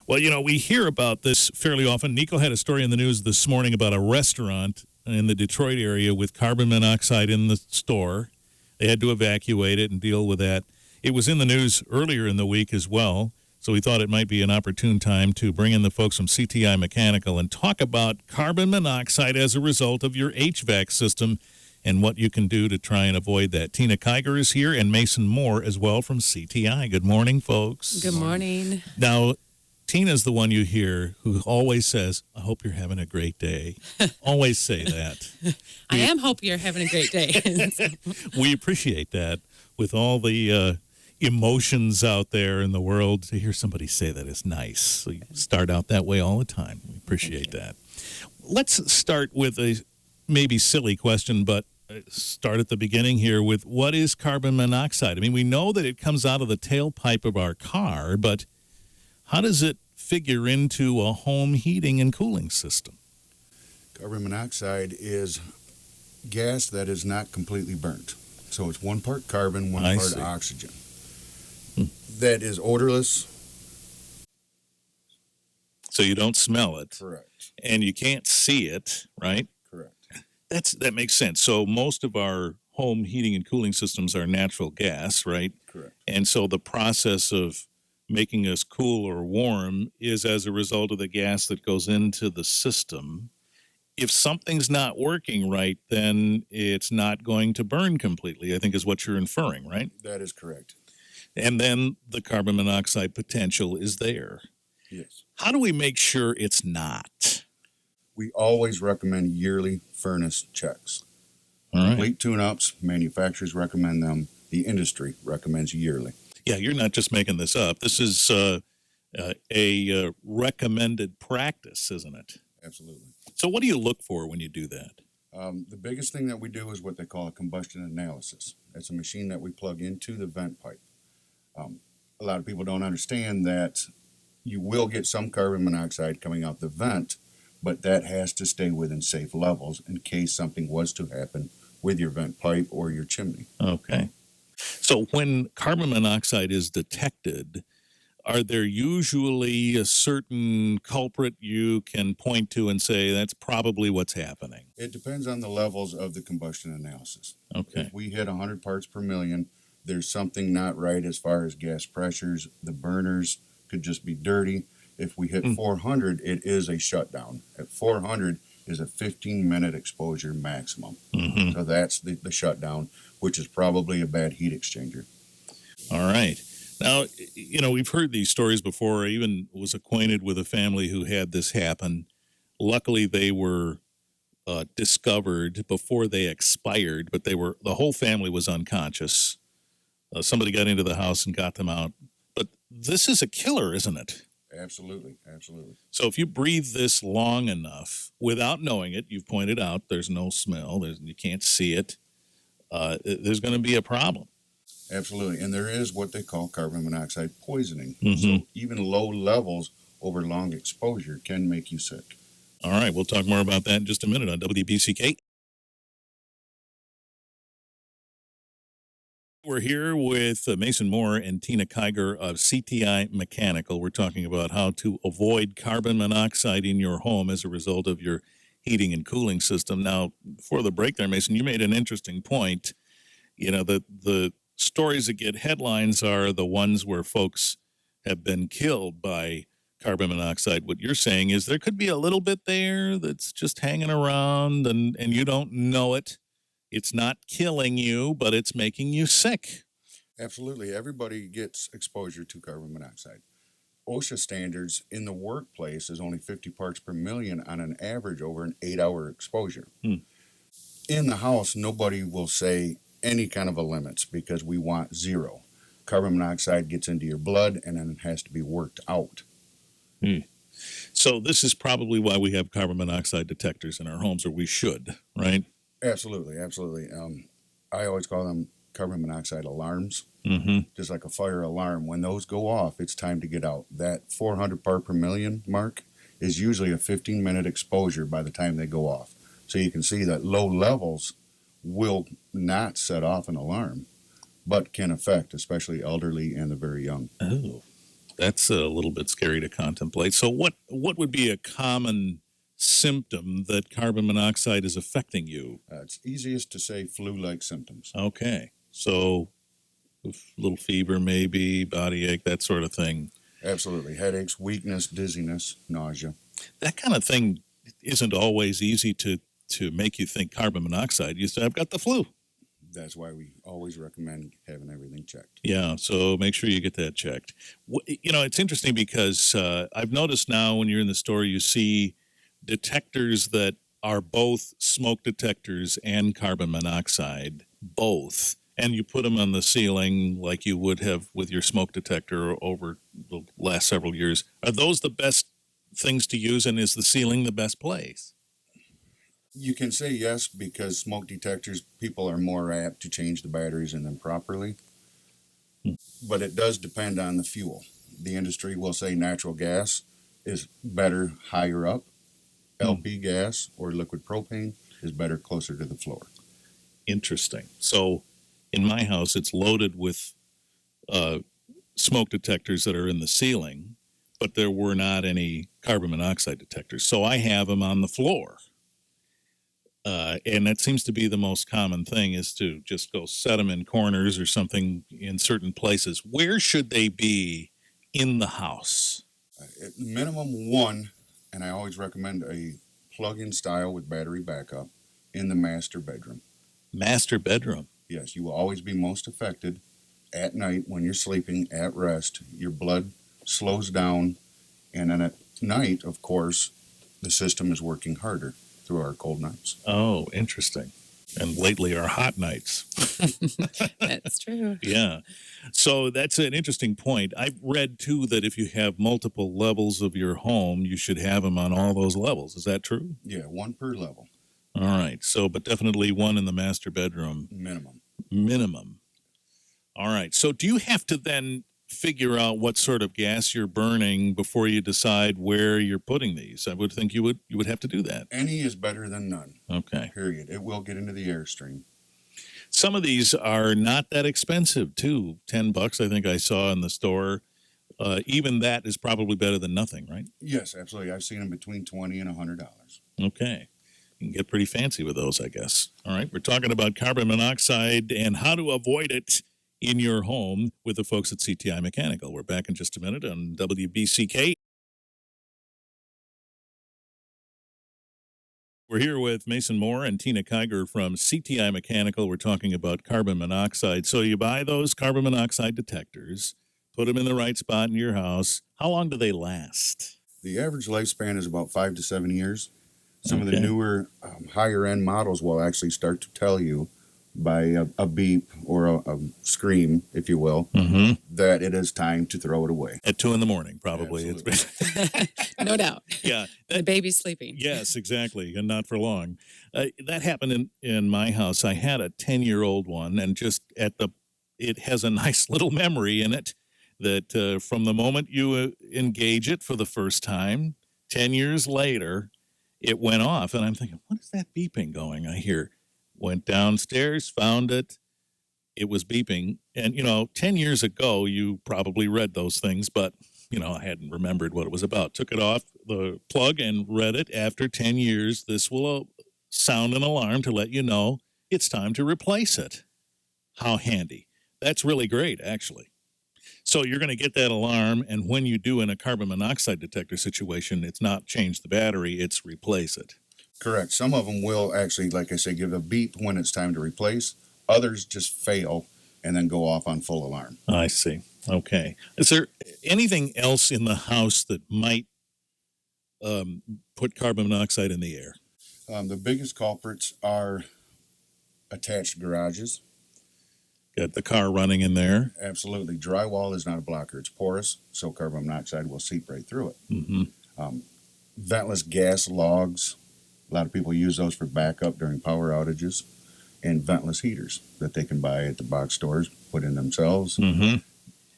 Well, we hear about this fairly often. Nico had a story in the news this morning about a restaurant in the Detroit area with carbon monoxide in the store. They had to evacuate it and deal with that. It was in the news earlier in the week as well, so we thought it might be an opportune time to bring in the folks from CTI Mechanical and talk about carbon monoxide as a result of your HVAC system and what you can do to try and avoid that. Tina Kyger is here and Mason Moore as well from CTI. Good morning, folks. Good morning. Now, Tina's the one you hear who always says, I hope you're having a great day. Always say that. I am hope you're having a great day. We appreciate that with all the emotions out there in the world. To hear somebody say that is nice. So you start out that way all the time. We appreciate that. Let's start with a maybe silly question, but start at the beginning here with what is carbon monoxide? I mean, we know that it comes out of the tailpipe of our car, but how does it figure into a home heating and cooling system? Carbon monoxide is gas that is not completely burnt. So it's 1 part carbon, 1 part oxygen. That is odorless. So you don't smell it. Correct. And you can't see it, right? Correct. That makes sense. So most of our home heating and cooling systems are natural gas, right? Correct. And so the process of making us cool or warm is as a result of the gas that goes into the system. If something's not working right, then it's not going to burn completely, I think is what you're inferring, right? That is correct. And then the carbon monoxide potential is there. Yes. How do we make sure it's not? We always recommend yearly furnace checks. All right. Complete tune-ups, manufacturers recommend them. The industry recommends yearly. Yeah, you're not just making this up. This is a recommended practice, isn't it? Absolutely. So what do you look for when you do that? The biggest thing that we do is what they call a combustion analysis. It's a machine that we plug into the vent pipe. A lot of people don't understand that you will get some carbon monoxide coming out the vent, but that has to stay within safe levels in case something was to happen with your vent pipe or your chimney. Okay. So when carbon monoxide is detected, are there usually a certain culprit you can point to and say that's probably what's happening? It depends on the levels of the combustion analysis. Okay. If we hit 100 parts per million, there's something not right as far as gas pressures. The burners could just be dirty. If we hit 400, it is a shutdown. At 400 is a 15-minute exposure maximum. Mm-hmm. So that's the shutdown, which is probably a bad heat exchanger. All right. Now, we've heard these stories before. I even was acquainted with a family who had this happen. Luckily, they were discovered before they expired, but the whole family was unconscious. Somebody got into the house and got them out. But this is a killer, isn't it? Absolutely, absolutely. So if you breathe this long enough without knowing it, you've pointed out there's no smell, you can't see it, there's going to be a problem. Absolutely, and there is what they call carbon monoxide poisoning. Mm-hmm. So even low levels over long exposure can make you sick. All right, we'll talk more about that in just a minute on WBCK. We're here with Mason Moore and Tina Kyger of CTI Mechanical. We're talking about how to avoid carbon monoxide in your home as a result of your heating and cooling system. Now, before the break there, Mason, you made an interesting point. The stories that get headlines are the ones where folks have been killed by carbon monoxide. What you're saying is there could be a little bit there that's just hanging around and you don't know it. It's not killing you, but it's making you sick. Absolutely. Everybody gets exposure to carbon monoxide. OSHA standards in the workplace is only 50 parts per million on an average over an 8-hour exposure. In the house, nobody will say any kind of a limits because we want 0. Carbon monoxide gets into your blood and then it has to be worked out. So this is probably why we have carbon monoxide detectors in our homes, or we should, right? Absolutely, absolutely. I always call them carbon monoxide alarms, just like a fire alarm. When those go off, it's time to get out. That 400 part per million mark is usually a 15-minute exposure by the time they go off. So you can see that low levels will not set off an alarm, but can affect especially elderly and the very young. Oh, That's a little bit scary to contemplate. So what would be a common symptom that carbon monoxide is affecting you? It's easiest to say flu-like symptoms. Okay. So a little fever maybe, body ache, that sort of thing. Absolutely. Headaches, weakness, dizziness, nausea. That kind of thing isn't always easy to make you think carbon monoxide. You say, I've got the flu. That's why we always recommend having everything checked. Yeah, so make sure you get that checked. You know, it's interesting because I've noticed now when you're in the store, you see detectors that are both smoke detectors and carbon monoxide, both. And you put them on the ceiling like you would have with your smoke detector over the last several years. Are those the best things to use, and is the ceiling the best place? You can say yes because smoke detectors, people are more apt to change the batteries in them properly. But it does depend on the fuel. The industry will say natural gas is better higher up. LP gas or liquid propane is better closer to the floor. Interesting. So in my house, it's loaded with smoke detectors that are in the ceiling, but there were not any carbon monoxide detectors. So I have them on the floor. And that seems to be the most common thing, is to just go set them in corners or something in certain places. Where should they be in the house? At minimum one, and I always recommend a plug-in style with battery backup in the master bedroom. Master bedroom. Yes, you will always be most affected at night when you're sleeping at rest. Your blood slows down, and then at night, of course, the system is working harder through our cold nights. Oh, interesting. And lately are hot nights. That's true. Yeah. So that's an interesting point. I've read, too, that if you have multiple levels of your home, you should have them on all those levels. Is that true? Yeah, one per level. All right. So, but definitely one in the master bedroom. Minimum. All right. So do you have to then figure out what sort of gas you're burning before you decide where you're putting these? I would think you would have to do that. Any is better than none. Okay. Period. It will get into the airstream. Some of these are not that expensive, too. $10, I think I saw in the store. Even that is probably better than nothing, right? Yes, absolutely. I've seen them between $20 and $100. Okay. You can get pretty fancy with those, I guess. All right. We're talking about carbon monoxide and how to avoid it in your home with the folks at CTI Mechanical. We're back in just a minute on WBCK. We're here with Mason Moore and Tina Kyger from CTI Mechanical. We're talking about carbon monoxide. So you buy those carbon monoxide detectors, put them in the right spot in your house. How long do they last? The average lifespan is about 5 to 7 years. Some of the newer, higher-end models will actually start to tell you by a beep or a scream, if you will, that it is time to throw it away. At 2 a.m, probably. No doubt. Yeah. The baby's sleeping. Yes, exactly, and not for long. That happened in my house. I had a 10-year-old one, and just it has a nice little memory in it that from the moment you engage it for the first time, 10 years later, it went off. And I'm thinking, what is that beeping going I hear? Went downstairs, found it. It was beeping. And, 10 years ago, you probably read those things, but, I hadn't remembered what it was about. Took it off the plug and read it. After 10 years, this will sound an alarm to let you know it's time to replace it. How handy. That's really great, actually. So you're going to get that alarm, and when you do in a carbon monoxide detector situation, it's not change the battery, it's replace it. Correct. Some of them will actually, like I say, give a beep when it's time to replace. Others just fail and then go off on full alarm. I see. Okay. Is there anything else in the house that might put carbon monoxide in the air? The biggest culprits are attached garages. Got the car running in there. Absolutely. Drywall is not a blocker. It's porous, so carbon monoxide will seep right through it. Ventless gas logs. A lot of people use those for backup during power outages. And ventless heaters that they can buy at the box stores, put in themselves.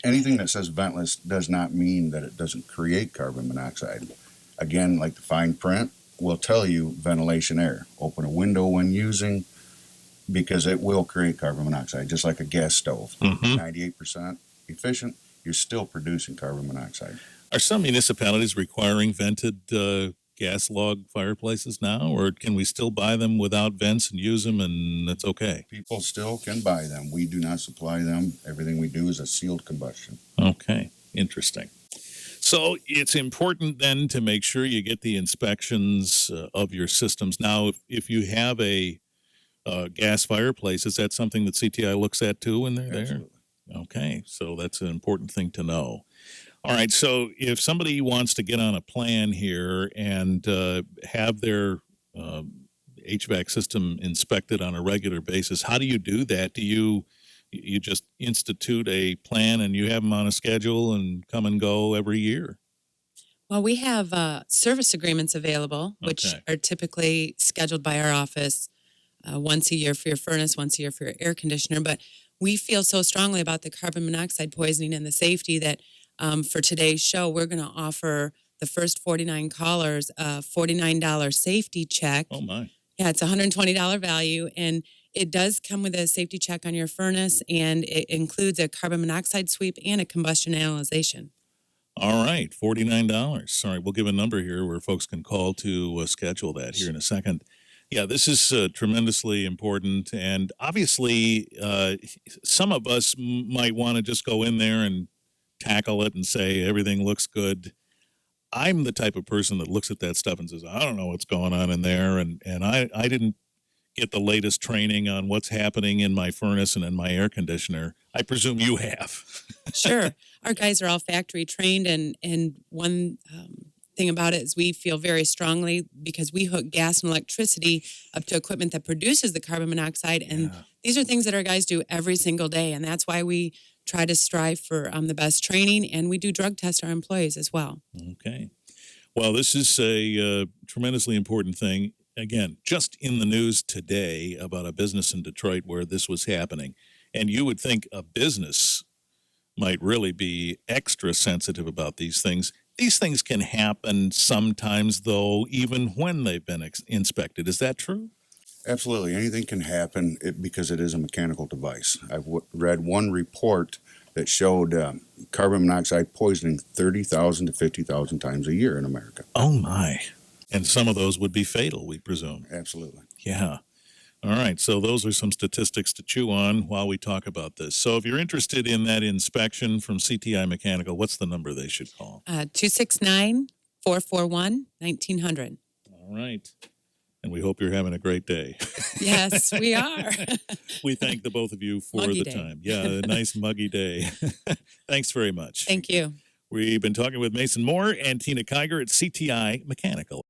Anything that says ventless does not mean that it doesn't create carbon monoxide. Again, like the fine print will tell you ventilation air. Open a window when using, because it will create carbon monoxide, just like a gas stove. 98% efficient, you're still producing carbon monoxide. Are some municipalities requiring vented gas log fireplaces now, or can we still buy them without vents and use them and it's okay? People still can buy them. We do not supply them. Everything we do is a sealed combustion. Okay, interesting. So it's important then to make sure you get the inspections of your systems. Now, if you have a gas fireplace, is that something that CTI looks at too when they're Absolutely. there? Okay, so that's an important thing to know. All right, so if somebody wants to get on a plan here and have their HVAC system inspected on a regular basis, how do you do that? Do you just institute a plan and you have them on a schedule and come and go every year? Well, we have service agreements available, which Okay. are typically scheduled by our office once a year for your furnace, once a year for your air conditioner. But we feel so strongly about the carbon monoxide poisoning and the safety that for today's show, we're going to offer the first 49 callers a $49 safety check. Oh, my. Yeah, it's a $120 value, and it does come with a safety check on your furnace, and it includes a carbon monoxide sweep and a combustion analysis. All right, $49. All right, we'll give a number here where folks can call to schedule that here in a second. Yeah, this is tremendously important, and obviously some of us might want to just go in there and tackle it and say everything looks good. I'm the type of person that looks at that stuff and says, I don't know what's going on in there, and I didn't get the latest training on what's happening in my furnace and in my air conditioner. I presume you have. Sure. Our guys are all factory trained, and one thing about it is we feel very strongly because we hook gas and electricity up to equipment that produces the carbon monoxide, and these are things that our guys do every single day, and that's why we try to strive for the best training, and we do drug test our employees as well. Okay. Well, this is a tremendously important thing. Again, just in the news today about a business in Detroit where this was happening. And you would think a business might really be extra sensitive about these things. These things can happen sometimes, though, even when they've been inspected. Is that true? Absolutely. Anything can happen because it is a mechanical device. I've read one report that showed carbon monoxide poisoning 30,000 to 50,000 times a year in America. Oh, my. And some of those would be fatal, we presume. Absolutely. Yeah. All right. So those are some statistics to chew on while we talk about this. So if you're interested in that inspection from CTI Mechanical, what's the number they should call? 269-441-1900. All right. And we hope you're having a great day. Yes, we are. We thank the both of you for Muggy the day. time. Yeah, a nice muggy day. Thanks very much. Thank you. We've been talking with Mason Moore and Tina Kyger at CTI Mechanical.